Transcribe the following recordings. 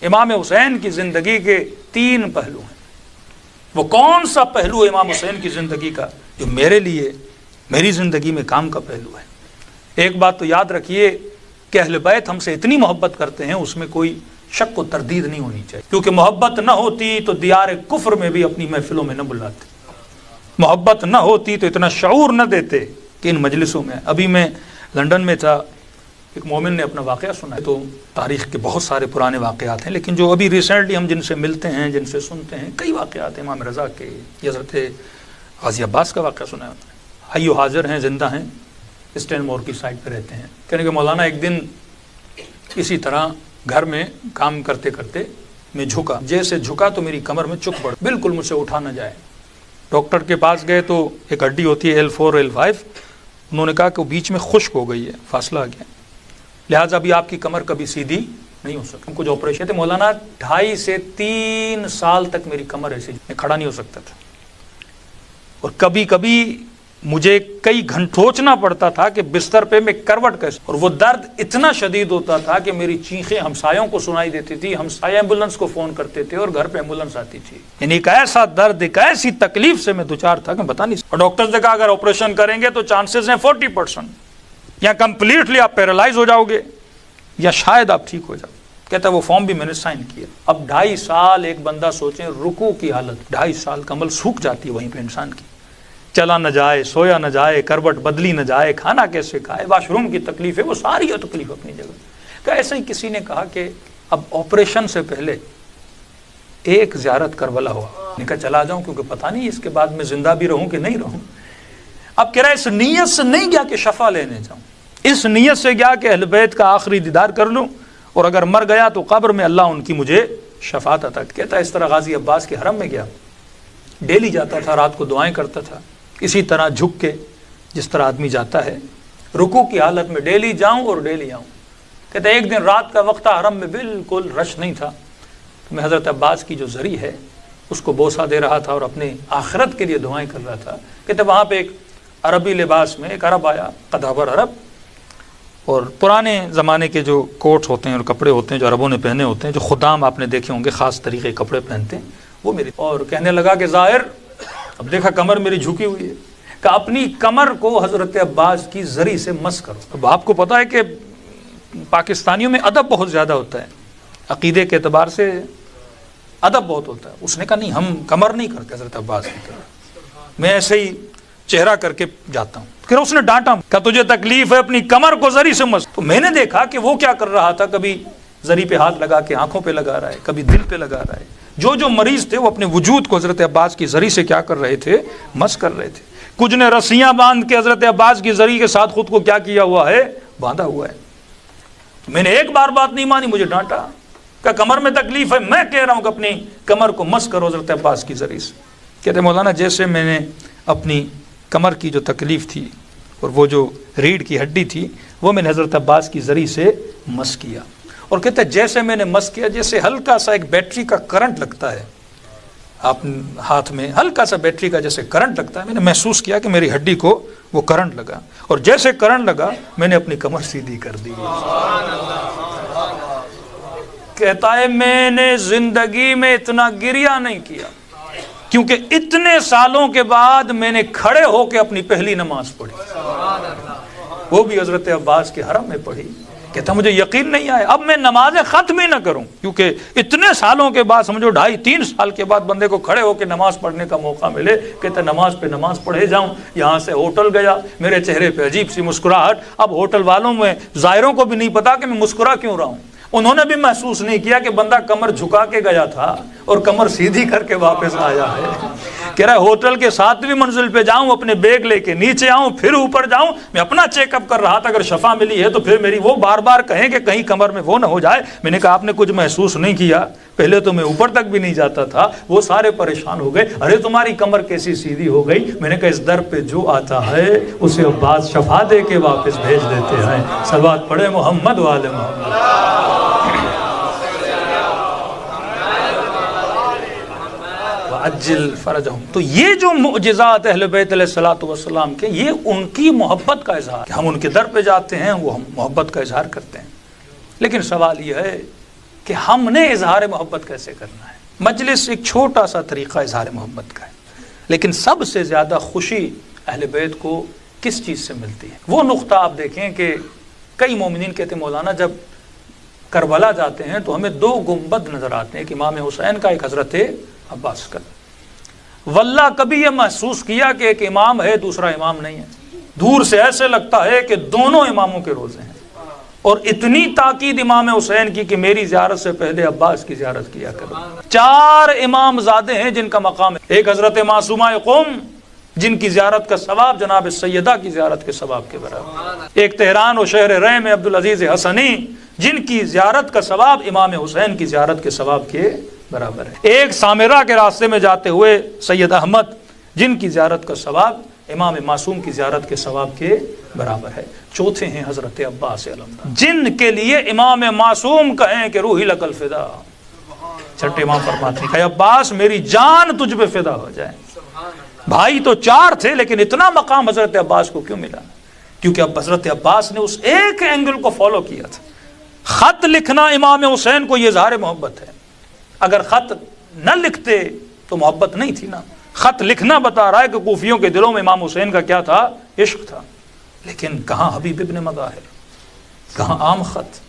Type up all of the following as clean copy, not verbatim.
امام حسین کی زندگی کے 3 پہلو ہیں۔ وہ کون سا پہلو ہے امام حسین کی زندگی کا جو میرے لیے میری زندگی میں کام کا پہلو ہے؟ ایک بات تو یاد رکھیے کہ اہل بیت ہم سے اتنی محبت کرتے ہیں، اس میں کوئی شک و تردید نہیں ہونی چاہیے، کیونکہ محبت نہ ہوتی تو دیار کفر میں بھی اپنی محفلوں میں نہ بلاتے، محبت نہ ہوتی تو اتنا شعور نہ دیتے کہ ان مجلسوں میں۔ ابھی میں لندن میں تھا، ایک مومن نے اپنا واقعہ سنا ہے، تو تاریخ کے بہت سارے پرانے واقعات ہیں، لیکن جو ابھی ریسنٹلی ہم جن سے ملتے ہیں، جن سے سنتے ہیں، کئی واقعات ہیں امام رضا کے، حضرت غازی عباس کا واقعہ سنا ہے، حی و حاضر ہیں، زندہ ہیں، اسٹین مور کی سائٹ پہ رہتے ہیں۔ کہنے کہ مولانا ایک دن اسی طرح گھر میں کام کرتے کرتے میں جھکا، جیسے جھکا تو میری کمر میں چک پڑ، بالکل مجھ سے اٹھا نہ جائے۔ ڈاکٹر کے پاس گئے تو ایک ہڈی ہوتی ہے L4 L5، انہوں نے کہا کہ وہ بیچ میں خشک ہو گئی ہے، فاصلہ آ گیا، لہٰذا ابھی آپ کی کمر کبھی سیدھی نہیں ہو سکتی۔ کچھ آپریشن تھے مولانا، 2.5 سے 3 سال تک میری کمر ایسے میں کھڑا نہیں ہو سکتا تھا، اور کبھی کبھی مجھے کئی گھنٹوچنا پڑتا تھا کہ بستر پہ میں کروٹ کیسے، اور وہ درد اتنا شدید ہوتا تھا کہ میری چیخیں ہمسایوں کو سنائی دیتی تھی، ہمسایہ ایمبولینس کو فون کرتے تھے اور گھر پہ ایمبولینس آتی تھی۔ یعنی ایک ایسا درد، ایک ایسی تکلیف سے میں دوچار تھا کہ بتا نہیں سکتا۔ اور ڈاکٹرز نے کہا اگر آپریشن کریں گے تو چانسز ہیں 40%، یا کمپلیٹلی آپ پیرالائز ہو جاؤ گے یا شاید آپ ٹھیک ہو جاؤ۔ کہتا ہے وہ فارم بھی میں نے سائن کیا۔ اب 2.5 سال ایک بندہ سوچیں، رکوع کی حالت، 2.5 سال کمل سوکھ جاتی ہے وہیں پہ انسان کی، چلا نہ جائے، سویا نہ جائے، کروٹ بدلی نہ جائے، کھانا کیسے کھائے، واش روم کی تکلیف ہے، وہ ساری تکلیف اپنی جگہ۔ کہ ایسے ہی کسی نے کہا کہ اب آپریشن سے پہلے ایک زیارت کربلا ہوا، میں نے کہا چلا جاؤں کیونکہ پتہ نہیں اس کے بعد میں زندہ بھی رہوں کہ نہیں رہوں۔ اب کہہ رہا ہے اس نیت سے نہیں گیا کہ شفا لینے جاؤں، اس نیت سے گیا کہ اہل بیت کا آخری دیدار کر لوں، اور اگر مر گیا تو قبر میں اللہ ان کی مجھے شفاعت عطا۔ کہتا ہے اس طرح غازی عباس کے حرم میں گیا، ڈیلی جاتا تھا، رات کو دعائیں کرتا تھا، اسی طرح جھک کے جس طرح آدمی جاتا ہے، رکوع کی حالت میں ڈیلی جاؤں اور ڈیلی آؤں۔ کہتا ہے ایک دن رات کا وقت تھا، حرم میں بالکل رش نہیں تھا، تو میں حضرت عباس کی جو زری ہے اس کو بوسہ دے رہا تھا اور اپنے آخرت کے لیے دعائیں کر رہا تھا۔ کہتے وہاں پہ ایک عربی لباس میں ایک عرب آیا، قدابر عرب، اور پرانے زمانے کے جو کوٹس ہوتے ہیں اور کپڑے ہوتے ہیں جو عربوں نے پہنے ہوتے ہیں، جو خدام آپ نے دیکھے ہوں گے خاص طریقے کپڑے پہنتے ہیں، وہ میری، اور کہنے لگا کہ ظاہر، اب دیکھا کمر میری جھکی ہوئی ہے، کہ اپنی کمر کو حضرت عباس کی زری سے مس کرو۔ اب آپ کو پتا ہے کہ پاکستانیوں میں ادب بہت زیادہ ہوتا ہے، عقیدے کے اعتبار سے ادب بہت ہوتا ہے۔ اس نے کہا نہیں، ہم کمر نہیں کرتے حضرت عباس کی طرح، میں ایسے ہی چہرہ کر کے جاتا ہوں۔ پھر اس نے ڈانٹا کہ تجھے تکلیف ہے، اپنی کمر کو زری سے مس۔ تو میں نے دیکھا کہ وہ کیا کر رہا تھا، کبھی زری پہ ہاتھ لگا کے آنکھوں پہ لگا رہا ہے، کبھی دل پہ لگا رہا ہے۔ جو مریض تھے وہ اپنے وجود کو حضرت عباس کی زری سے کیا کر رہے تھے، مس کر رہے تھے۔ کچھ نے رسیاں باندھ کے حضرت عباس کی زری کے ساتھ خود کو کیا کیا ہوا ہے، باندھا ہوا ہے۔ میں نے ایک بار بات نہیں مانی، مجھے ڈانٹا کہ کمر میں تکلیف ہے، میں کہہ رہا ہوں کہ اپنی کمر کو مس کرو حضرت عباس کی زری سے۔ کہتے مولانا جیسے میں نے اپنی کمر کی جو تکلیف تھی اور وہ جو ریڑھ کی ہڈی تھی وہ میں نے حضرت عباس کی زری سے مس کیا، اور کہتے جیسے میں نے مس کیا جیسے ہلکا سا ایک بیٹری کا کرنٹ لگتا ہے، آپ ہاتھ میں ہلکا سا بیٹری کا جیسے کرنٹ لگتا ہے، میں نے محسوس کیا کہ میری ہڈی کو وہ کرنٹ لگا، اور جیسے کرنٹ لگا میں نے اپنی کمر سیدھی کر دی۔ کہتا ہے میں نے زندگی میں اتنا گریہ نہیں کیا، کیونکہ اتنے سالوں کے بعد میں نے کھڑے ہو کے اپنی پہلی نماز پڑھی، وہ بھی حضرت عباس کے حرم میں پڑھی۔ کہتا مجھے یقین نہیں آیا، اب میں نمازیں ختم ہی نہ کروں، کیونکہ اتنے سالوں کے بعد، سمجھو 2.5-3 سال کے بعد بندے کو کھڑے ہو کے نماز پڑھنے کا موقع ملے۔ کہتا نماز پہ نماز پڑھے جاؤں، یہاں سے ہوٹل گیا، میرے چہرے پہ عجیب سی مسکراہٹ، اب ہوٹل والوں میں زائروں کو بھی نہیں پتا کہ میں مسکرا کیوں رہا ہوں، انہوں نے بھی محسوس نہیں کیا کہ بندہ کمر جھکا کے گیا تھا اور کمر سیدھی کر کے واپس آیا ہے۔ کہہ رہا ہے ہوٹل کے 7ویں منزل پہ جاؤں، اپنے بیگ لے کے نیچے آؤں، پھر اوپر جاؤں، میں اپنا چیک اپ کر رہا تھا، اگر شفا ملی ہے تو پھر میری وہ بار بار کہیں کہ کہیں کمر میں وہ نہ ہو جائے۔ میں نے کہا آپ نے کچھ محسوس نہیں کیا، پہلے تو میں اوپر تک بھی نہیں جاتا تھا، وہ سارے پریشان ہو گئے، ارے تمہاری کمر کیسی سیدھی ہو گئی؟ میں نے کہا اس در پہ جو آتا ہے اسے عباس شفا دے کے واپس بھیج دیتے ہیں۔ صلوات پڑھے محمد وآل محمد۔ اجل فرجہم۔ تو یہ جو معجزات اہل بیت علیہ الصلوۃ والسلام کے، یہ ان کی محبت کا اظہار، کہ ہم ان کے در پہ جاتے ہیں، وہ ہم محبت کا اظہار کرتے ہیں۔ لیکن سوال یہ ہے کہ ہم نے اظہار محبت کیسے کرنا ہے۔ مجلس ایک چھوٹا سا طریقہ اظہار محبت کا ہے، لیکن سب سے زیادہ خوشی اہل بیت کو کس چیز سے ملتی ہے؟ وہ نقطہ آپ دیکھیں کہ کئی مومنین کہتے ہیں مولانا جب کربلا جاتے ہیں تو ہمیں 2 گنبد نظر آتے ہیں، ایک امام حسین کا، ایک حضرت عباس کا۔ واللہ کبھی یہ محسوس کیا کہ ایک امام ہے دوسرا امام نہیں ہے؟ دور سے ایسے لگتا ہے کہ دونوں اماموں کے روزے ہیں، اور اتنی تاکید امام حسین کی کہ میری زیارت سے پہلے عباس کی زیارت کیا کرو۔ 4 امام زادے ہیں جن کا مقام ہے، ایک حضرت معصومہ قم جن کی زیارت کا ثواب جناب سیدہ کی زیارت کے ثواب کے برابر، ایک تہران و شہر رے میں عبدالعزیز حسنی جن کی زیارت کا ثواب امام حسین کی زیارت کے ثواب کے برابر ہے، ایک سامرہ کے راستے میں جاتے ہوئے سید احمد جن کی زیارت کا ثواب امام معصوم کی زیارت کے ثواب کے برابر ہے، چوتھے ہیں حضرت عباس علمدار جن کے لیے امام معصوم کہیں کہ روحی لک الفدا، چھٹے امام فرماتے ہیں کہ عباس میری جان تجھ پہ فدا ہو جائے۔ بھائی تو 4 تھے لیکن اتنا مقام حضرت عباس کو کیوں ملا؟ کیونکہ اب حضرت عباس نے اس ایک اینگل کو فالو کیا تھا۔ خط لکھنا امام حسین کو یہ اظہار محبت ہے، اگر خط نہ لکھتے تو محبت نہیں تھی نا۔ خط لکھنا بتا رہا ہے کہ کوفیوں کے دلوں میں امام حسین کا کیا تھا؟ عشق تھا، لیکن کہاں حبیب ابن مظاہر، کہاں عام خط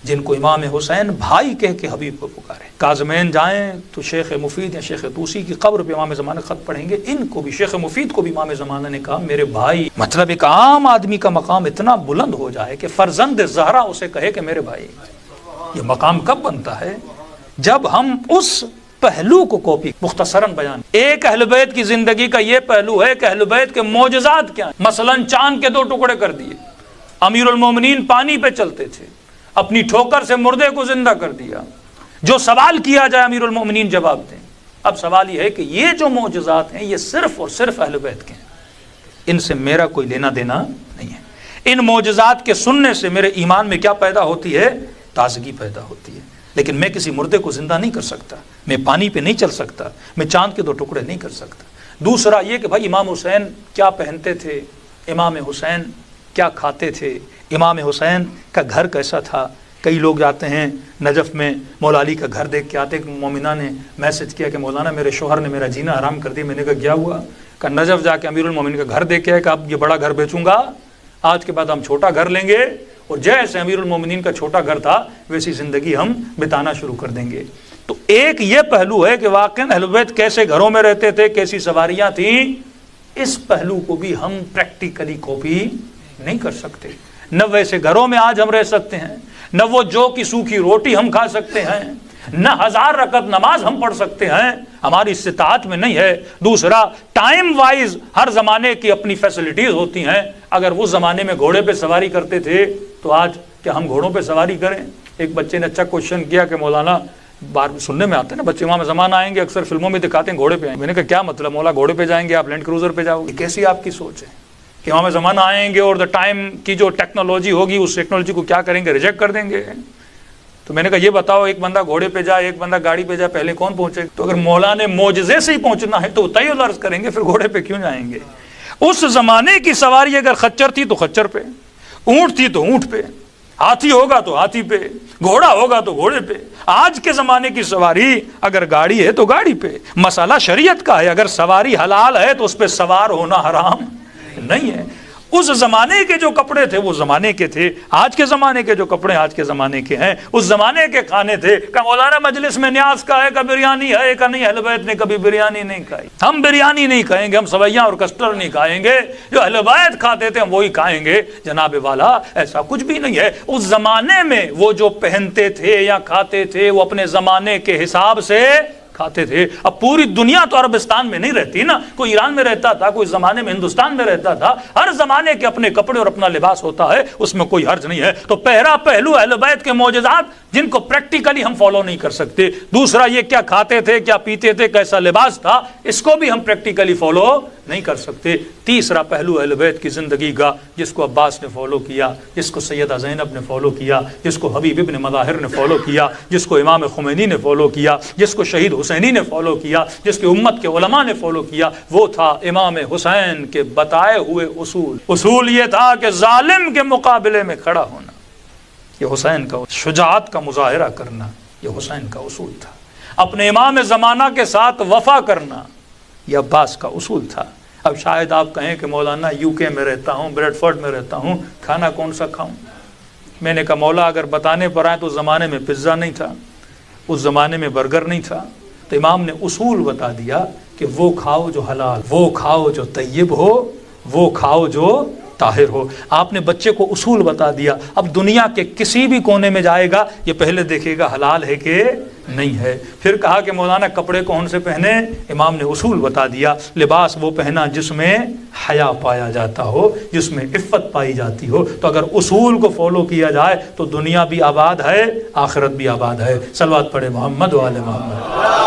جن کو امام حسین بھائی کہہ کے حبیب کو پکارے۔ کاظمین جائیں تو شیخ مفید یا شیخ طوسی کی قبر پہ امام زمانہ خط پڑھیں گے، ان کو بھی شیخ مفید کو بھی امام زمانہ نے کہا میرے بھائی۔ مطلب ایک عام آدمی کا مقام اتنا بلند ہو جائے کہ فرزند زہرا اسے کہے کہ میرے بھائی، یہ مقام کب بنتا ہے؟ جب ہم اس پہلو کو کاپی مختصراً بیان۔ ایک اہل بیت کی زندگی کا یہ پہلو ہے کہ اہل بیت کے معجزات کیا ہیں، مثلا چاند کے 2 ٹکڑے کر دیے، امیر المومنین پانی پہ چلتے تھے، اپنی ٹھوکر سے مردے کو زندہ کر دیا، جو سوال کیا جائے امیر المومنین جواب دیں۔ اب سوال یہ ہے کہ یہ جو معجزات ہیں یہ صرف اور صرف اہل بیت کے ہیں، ان سے میرا کوئی لینا دینا نہیں ہے۔ ان معجزات کے سننے سے میرے ایمان میں کیا پیدا ہوتی ہے؟ تازگی پیدا ہوتی ہے، لیکن میں کسی مردے کو زندہ نہیں کر سکتا، میں پانی پہ نہیں چل سکتا، میں چاند کے 2 ٹکڑے نہیں کر سکتا۔ دوسرا یہ کہ بھائی امام حسین کیا پہنتے تھے، امام حسین کیا کھاتے تھے، امام حسین کا گھر کیسا تھا۔ کئی لوگ جاتے ہیں نجف میں مولا علی کا گھر دیکھ کے آتے، کہ مومنہ نے میسج کیا کہ مولانا میرے شوہر نے میرا جینا حرام کر دیا۔ میں نے کہا کیا ہوا؟ کہ نجف جا کے امیر المومنین کا گھر دیکھ کے کہ اب یہ بڑا گھر بیچوں گا، آج کے بعد ہم چھوٹا گھر لیں گے، اور جیسے امیر المومنین کا چھوٹا گھر تھا ویسی زندگی ہم بتانا شروع کر دیں گے۔ تو ایک یہ پہلو ہے کہ واقعاً اہل بیت کیسے گھروں میں رہتے تھے، کیسی سواریاں تھیں، اس پہلو کو بھی ہم پریکٹیکلی کاپی نہیں کر سکتے۔ نہ ویسے گھروں میں آج ہم رہ سکتے ہیں، نہ وہ جو کی سوکھی روٹی ہم کھا سکتے ہیں، نہ 1000 رکعت نماز ہم پڑھ سکتے ہیں، ہماری استطاعت میں نہیں ہے۔ دوسرا ٹائم وائز ہر زمانے کی اپنی فیسلٹیز ہوتی ہیں، اگر وہ زمانے میں گھوڑے پہ سواری کرتے تھے تو آج کیا ہم گھوڑوں پہ سواری کریں؟ ایک بچے نے اچھا کوشچن کیا کہ مولانا بار سننے میں آتے ہیں نا بچے امام زمان آئیں گے، اکثر فلموں میں دکھاتے ہیں گھوڑے پہ آئیں گے۔ میں نے کہا کیا مطلب مولا گھوڑے پہ جائیں گے، آپ لینڈ کروزر پہ جاؤ گے؟ کیسی آپ کی سوچ ہے کہ امام زمان آئیں گے اور ٹائم کی جو ٹیکنالوجی ہوگی اس ٹیکنالوجی کو کیا کریں گے؟ ریجیکٹ کر دیں گے۔ تو میں نے کہا یہ بتاؤ ایک بندہ گھوڑے پہ جائے ایک بندہ گاڑی پہ جائے، پہلے کون پہنچے؟ تو اگر مولا نے معجزے سے ہی پہنچنا ہے تو طے العرض کریں گے، پھر گھوڑے پہ کیوں جائیں گے؟ اس زمانے کی سواری اگر خچر تھی تو خچر پہ، اونٹ تھی تو اونٹ پہ، ہاتھی ہوگا تو ہاتھی پہ، گھوڑا ہوگا تو گھوڑے پہ۔ آج کے زمانے کی سواری اگر گاڑی ہے تو گاڑی پہ۔ مسئلہ شریعت کا ہے، اگر سواری حلال ہے تو اس پہ سوار ہونا حرام نہیں ہے۔ اس زمانے کے جو کپڑے تھے وہ زمانے کے تھے، آج کے زمانے کے جو کپڑے آج کے زمانے کے ہیں۔ اس زمانے کے کھانے تھے کہ مولانا مجلس میں نیاز کا ہے کہ بریانی ہے کہ نہیں، اہل بیت نے کبھی بریانی نہیں کھائی، ہم بریانی نہیں کھائیں گے، ہم سویاں اور کسٹرڈ نہیں کھائیں گے، جو اہل بیت کھاتے تھے ہم وہی کھائیں گے۔ جناب والا ایسا کچھ بھی نہیں ہے۔ اس زمانے میں وہ جو پہنتے تھے یا کھاتے تھے وہ اپنے زمانے کے حساب سے کھاتے تھے۔ اب پوری دنیا تو عربستان میں نہیں رہتی نا، کوئی ایران میں رہتا تھا، کوئی زمانے میں ہندوستان میں رہتا تھا، ہر زمانے کے اپنے کپڑے اور اپنا لباس ہوتا ہے، اس میں کوئی حرج نہیں ہے۔ تو پہلا پہلو اہل بیت کے معجزات جن کو پریکٹیکلی ہم فالو نہیں کر سکتے۔ دوسرا یہ کیا کھاتے تھے، کیا پیتے تھے، کیسا لباس تھا، اس کو بھی ہم پریکٹیکلی فالو نہیں کر سکتے۔ تیسرا پہلو اہل بیت کی زندگی کا جس کو عباس نے فالو کیا، جس کو سیدہ زینب نے فالو کیا، جس کو حبیب ابن مظاہر نے فالو کیا، جس کو امام خمینی نے فالو کیا، جس کو شہید حسینی نے فالو کیا، جس کی امت کے علماء نے فالو کیا، وہ تھا امام حسین کے بتائے ہوئے اصول۔ اصول یہ تھا کہ ظالم کے مقابلے میں کھڑا ہونا، یہ حسین کا شجاعت کا مظاہرہ کرنا، یہ حسین کا اصول تھا. اپنے امام زمانہ کے ساتھ وفا کرنا یہ عباس کا اصول تھا. اب شاید آپ کہیں کہ مولانا یو کے میں رہتا ہوں، بریڈ فورڈ میں رہتا ہوں، کھانا کون سا کھاؤں؟ میں نے کہا مولا اگر بتانے پر آئے تو اس زمانے میں پزا نہیں تھا، اس زمانے میں برگر نہیں تھا. تو امام نے اصول بتا دیا کہ وہ کھاؤ جو حلال، وہ کھاؤ جو طیب ہو، وہ کھاؤ جو طاہر ہو. آپ نے بچے کو اصول بتا دیا. اب دنیا کے کسی بھی کونے میں جائے گا یہ پہلے دیکھے گا حلال ہے کہ نہیں ہے. پھر کہا کہ مولانا کپڑے کون سے پہنے؟ امام نے اصول بتا دیا، لباس وہ پہنا جس میں حیا پایا جاتا ہو، جس میں عفت پائی جاتی ہو. تو اگر اصول کو فالو کیا جائے تو دنیا بھی آباد ہے، آخرت بھی آباد ہے. صلوات پڑھے محمد و آل محمد.